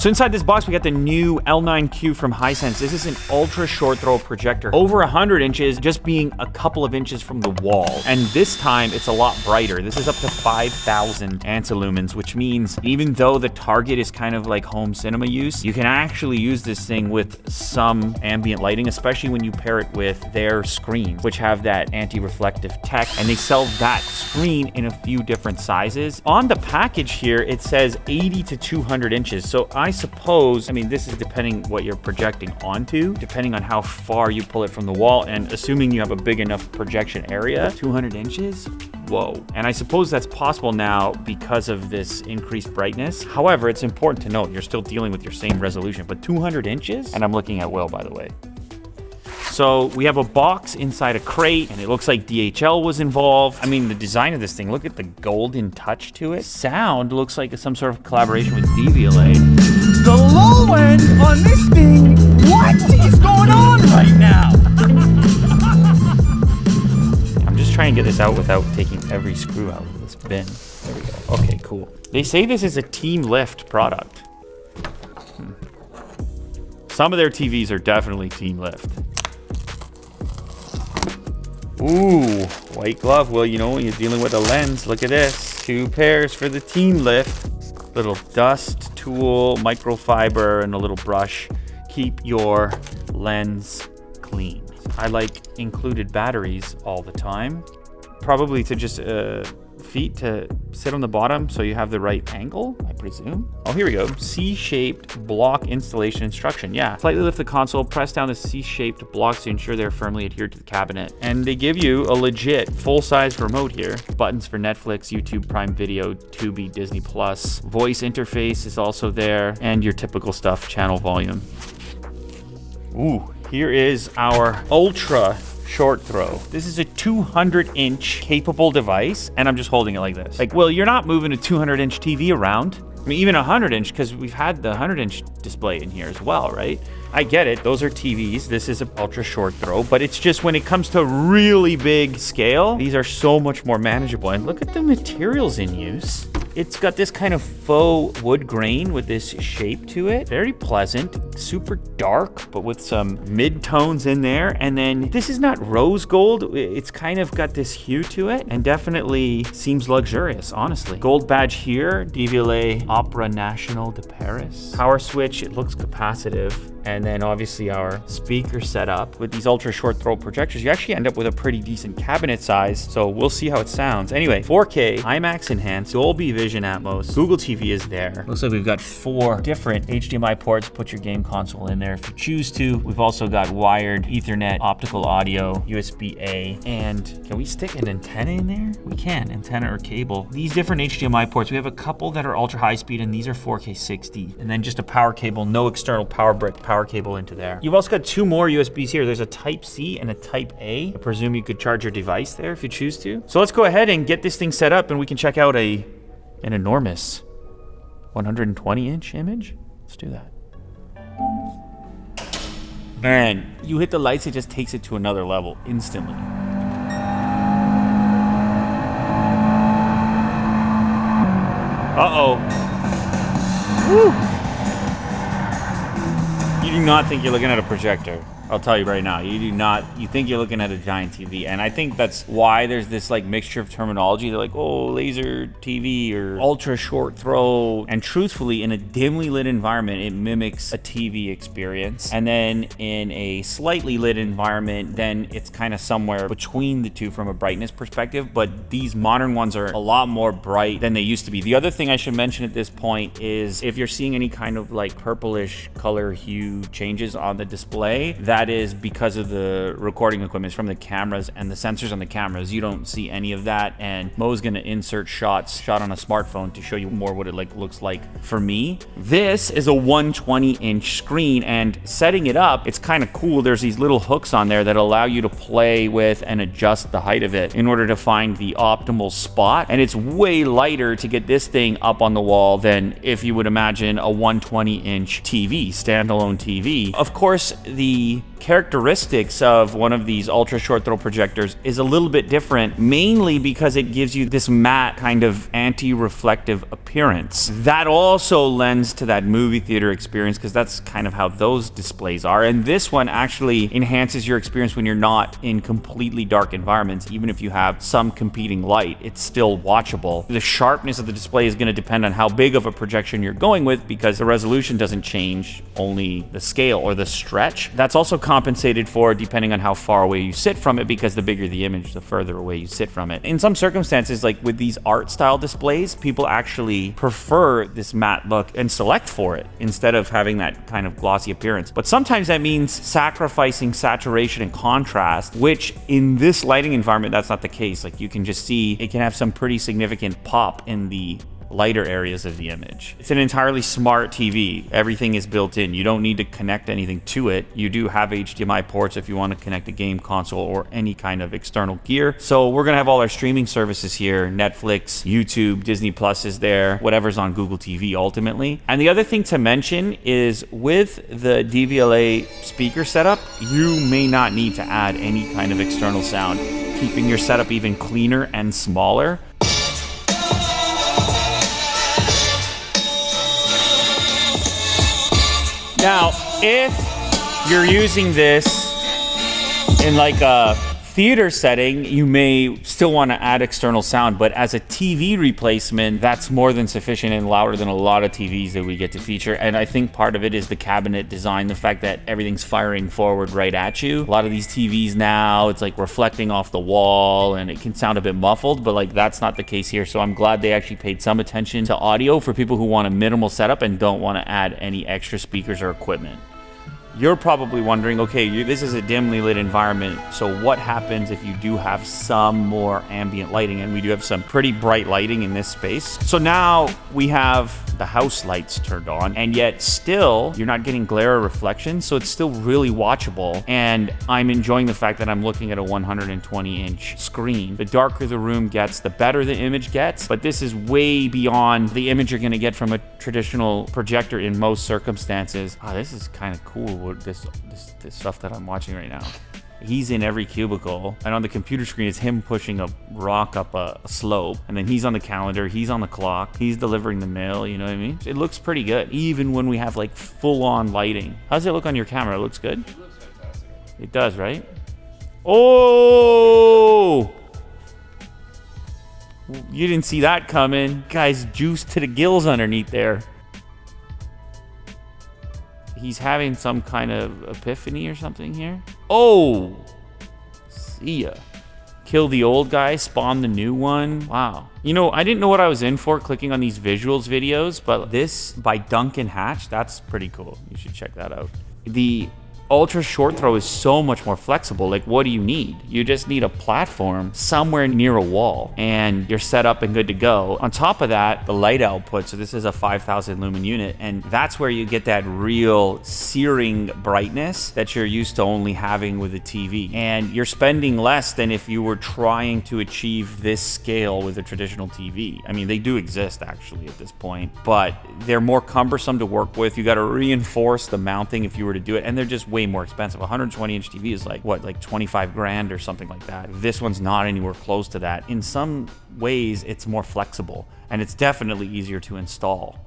So inside this box, we got the new L9Q from Hisense. This is an ultra short throw projector, over 100 inches, just being a couple of inches from the wall. And this time it's a lot brighter. This is up to 5,000 antilumens, which means even though the target is kind of like home cinema use, you can actually use this thing with some ambient lighting, especially when you pair it with their screens, which have that anti-reflective tech. And they sell that screen in a few different sizes. On the package here, it says 80 to 200 inches. So I suppose, I mean, this is depending what you're projecting onto, depending on how far you pull it from the wall, and assuming you have a big enough projection area. 200 inches? Whoa. And I suppose that's possible now because of this increased brightness. However, it's important to note you're still dealing with your same resolution, but 200 inches? And I'm looking at Will, by the way. So we have a box inside a crate, and it looks like DHL was involved. I mean, the design of this thing, look at the golden touch to it. Sound looks like some sort of collaboration with DVLA. The low end on this thing, what is going on right now? I'm just trying to get this out without taking every screw out of this bin. There we go. Okay, cool. They say this is a Team Lift product. Some of their TVs are definitely Team Lift. Ooh, white glove. Well, you know, when you're dealing with a lens, look at this. 2 pairs for the Team Lift. Little dust tool, microfiber, and a little brush. Keep your lens clean. I like included batteries all the time. Probably to just feet to sit on the bottom so you have the right angle, I presume. Oh, here we go. C-shaped block installation instruction. Yeah. Slightly lift the console, press down the C-shaped blocks to ensure they're firmly adhered to the cabinet. And they give you a legit full-size remote here. Buttons for Netflix, YouTube, Prime Video, Tubi, Disney+. Voice interface is also there. And your typical stuff, channel volume. Ooh, here is our ultra short throw. This is a 200-inch capable device, and I'm just holding it like this. Like, well, you're not moving a 200-inch TV around. I mean, even a 100-inch, because we've had the 100-inch display in here as well, right? I get it. Those are TVs. This is an ultra short throw, but it's just when it comes to really big scale, these are so much more manageable. And look at the materials in use. It's got this kind of faux wood grain with this shape to it. Very pleasant, super dark, but with some mid-tones in there. And then this is not rose gold. It's kind of got this hue to it and definitely seems luxurious, honestly. Gold badge here, DVLA Opera National de Paris. Power switch, it looks capacitive. And then obviously our speaker setup. With these ultra short throw projectors, you actually end up with a pretty decent cabinet size. So we'll see how it sounds. Anyway, 4K, IMAX enhanced, Dolby Vision Atmos, Google TV is there. Looks like we've got 4 different HDMI ports. Put your game console in there if you choose to. We've also got wired Ethernet, optical audio, USB-A, and can we stick an antenna in there? We can, antenna or cable. These different HDMI ports, we have a couple that are ultra high speed, and these are 4K 60. And then just a power cable, no external power brick, power cable into there. You've also got 2 more USBs here. There's a Type-C and a Type-A. I presume you could charge your device there if you choose to. So let's go ahead and get this thing set up, and we can check out an enormous 120-inch image. Let's do that. Man, you hit the lights, it just takes it to another level instantly. Uh-oh. Woo! You do not think you're looking at a projector. I'll tell you right now, you do not, you think you're looking at a giant TV. And I think that's why there's this like mixture of terminology. They're like, oh, laser TV or ultra short throw. And truthfully, in a dimly lit environment, it mimics a TV experience. And then in a slightly lit environment, then it's kind of somewhere between the two from a brightness perspective. But these modern ones are a lot more bright than they used to be. The other thing I should mention at this point is if you're seeing any kind of like purplish color hue changes on the display, that is because of the recording equipment from the cameras and the sensors on the cameras. You don't see any of that, and Mo's gonna insert shots shot on a smartphone to show you more what it looks like for me. This is a 120-inch screen, and setting it up, it's kind of cool. There's these little hooks on there that allow you to play with and adjust the height of it in order to find the optimal spot, and it's way lighter to get this thing up on the wall than if you would imagine a 120-inch TV, standalone TV. Of course, the characteristics of one of these ultra short throw projectors is a little bit different, mainly because it gives you this matte kind of anti-reflective appearance. That also lends to that movie theater experience, because that's kind of how those displays are. And this one actually enhances your experience when you're not in completely dark environments. Even if you have some competing light, it's still watchable. The sharpness of the display is going to depend on how big of a projection you're going with, because the resolution doesn't change, only the scale or the stretch. That's also compensated for depending on how far away you sit from it, because the bigger the image, the further away you sit from it. In some circumstances, like with these art style displays, people actually prefer this matte look and select for it instead of having that kind of glossy appearance. But sometimes that means sacrificing saturation and contrast, which in this lighting environment, that's not the case. Like, you can just see it can have some pretty significant pop in the lighter areas of the image. It's an entirely smart TV. Everything is built in. You don't need to connect anything to it. You do have HDMI ports if you want to connect a game console or any kind of external gear. So we're gonna have all our streaming services here: Netflix, YouTube, Disney Plus is there, whatever's on Google TV ultimately. And the other thing to mention is, with the DVLA speaker setup, you may not need to add any kind of external sound, keeping your setup even cleaner and smaller. Now, if you're using this in like a theater setting, you may still want to add external sound, but as a TV replacement, that's more than sufficient and louder than a lot of TVs that we get to feature. And I think part of it is the cabinet design, the fact that everything's firing forward right at you. A lot of these TVs now, it's like reflecting off the wall and it can sound a bit muffled, but like that's not the case here. So I'm glad they actually paid some attention to audio for people who want a minimal setup and don't want to add any extra speakers or equipment. You're probably wondering, okay, this is a dimly lit environment, so what happens if you do have some more ambient lighting? And we do have some pretty bright lighting in this space. So now we have the house lights turned on, and yet still you're not getting glare or reflection, so it's still really watchable. And I'm enjoying the fact that I'm looking at a 120-inch screen. The darker the room gets, the better the image gets, but this is way beyond the image you're gonna get from a traditional projector in most circumstances. Oh, this is kind of cool. This stuff that I'm watching right now. He's in every cubicle, and on the computer screen is him pushing a rock up a slope, and then he's on the calendar, he's on the clock, he's delivering the mail, you know what I mean? It looks pretty good, even when we have like full-on lighting. How does it look on your camera? It looks good? It looks fantastic. It does, right? Oh! You didn't see that coming. Guy's juiced to the gills underneath there. He's having some kind of epiphany or something here. Oh! See ya. Kill the old guy, spawn the new one. Wow. You know, I didn't know what I was in for clicking on these visuals videos, but this by Duncan Hatch, that's pretty cool. You should check that out. The ultra short throw is so much more flexible. Like, what do you need? You just need a platform somewhere near a wall and you're set up and good to go. On top of that, the light output, so this is a 5,000 lumen unit, and that's where you get that real searing brightness that you're used to only having with a TV. And you're spending less than if you were trying to achieve this scale with a traditional TV. I mean, they do exist actually at this point, but they're more cumbersome to work with. You got to reinforce the mounting if you were to do it, and they're just way more expensive. 120-inch TV is like, what, like 25 grand or something like that. This one's not anywhere close to that. In some ways, it's more flexible, and it's definitely easier to install.